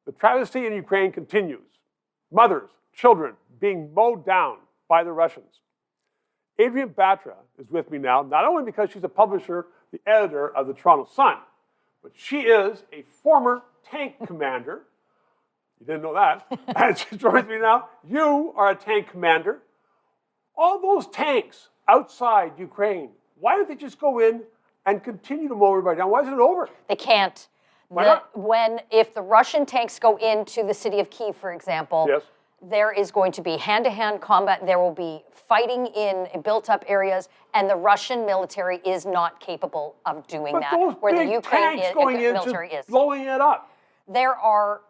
The travesty in Ukraine continues. Mothers, children being mowed down by the Russians. Adrienne Batra is with me now, not only because she's a publisher, the editor of the Toronto Sun, but she is a former tank commander. You didn't know that. And she joins me now. You are a tank commander. All those tanks outside Ukraine, why don't they just go in and continue to mow everybody down? Why isn't it over? They can't. Why not? If the Russian tanks go into the city of Kyiv, for example, Yes. there is going to be hand-to-hand combat. There will be fighting in built-up areas, and the Russian military is not capable of doing But that. those where big the Ukraine tanks going in military just is. blowing it up. There are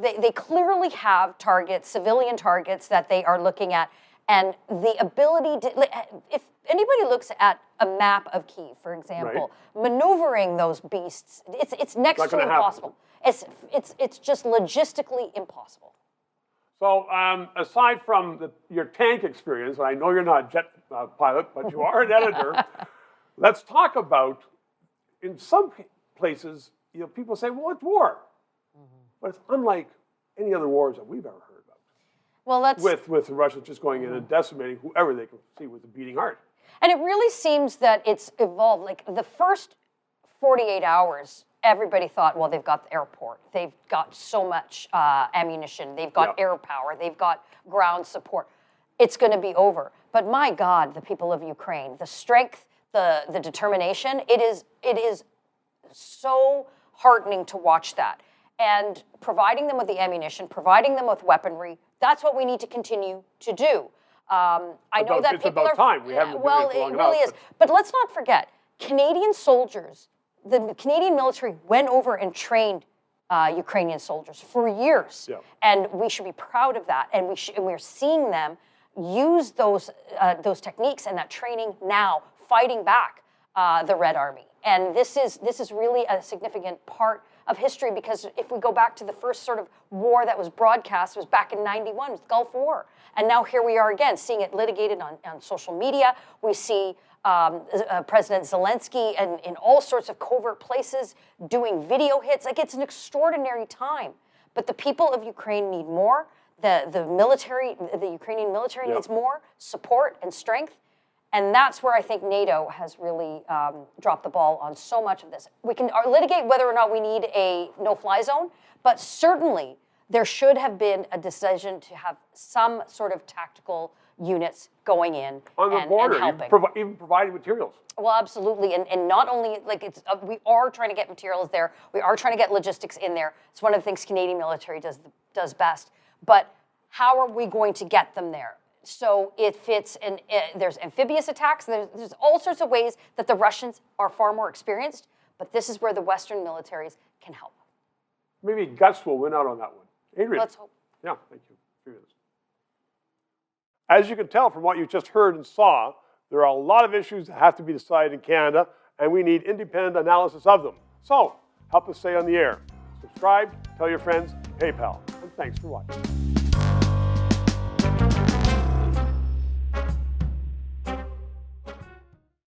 they clearly have targets, civilian targets that they are looking at, and the ability to, if anybody looks at a map of Kyiv, for example, maneuvering those beasts, it's next to impossible. It's just logistically impossible. So aside from your tank experience, and I know you're not a jet pilot, but you are an editor, let's talk about, in some places, people say, well, it's war. But it's unlike any other wars that we've ever heard about. Well, that's... With the Russians just going in and decimating whoever they can see with a beating heart. And it really seems that it's evolved. Like the first 48 hours, everybody thought, well, they've got the airport. They've got so much ammunition. They've got air power. They've got ground support. It's going to be over. But my God, the people of Ukraine, the strength, the determination, it is so heartening to watch that. And providing them with the ammunition, providing them with weaponry, that's what we need to continue to do. I know that it's people about time. We haven't been doing it for long it really enough, is. But let's not forget, Canadian soldiers, the Canadian military went over and trained Ukrainian soldiers for years. Yeah. And we should be proud of that. And we're seeing them use those techniques and that training now, fighting back the Red Army. And this is really a significant part of history, because if we go back to the first sort of war that was broadcast, it was back in '91, with the Gulf War. And now here we are again, seeing it litigated on social media. We see President Zelensky in all sorts of covert places doing video hits. Like, it's an extraordinary time. But the people of Ukraine need more. The Ukrainian military needs more support and strength. And that's where I think NATO has really dropped the ball on so much of this. We can litigate whether or not we need a no-fly zone, but certainly there should have been a decision to have some sort of tactical units going in on the border, and helping. Even providing materials. Well, absolutely, and not only, like, we are trying to get materials there, we are trying to get logistics in there. It's one of the things Canadian military does best. But how are we going to get them there? So there's amphibious attacks. There's all sorts of ways that the Russians are far more experienced, but this is where the Western militaries can help. Maybe guts will win out on that one. Adrienne. Let's hope. Yeah, thank you. 3 minutes. As you can tell from what you just heard and saw, there are a lot of issues that have to be decided in Canada, and we need independent analysis of them. So, help us stay on the air. Subscribe, tell your friends, PayPal, and thanks for watching.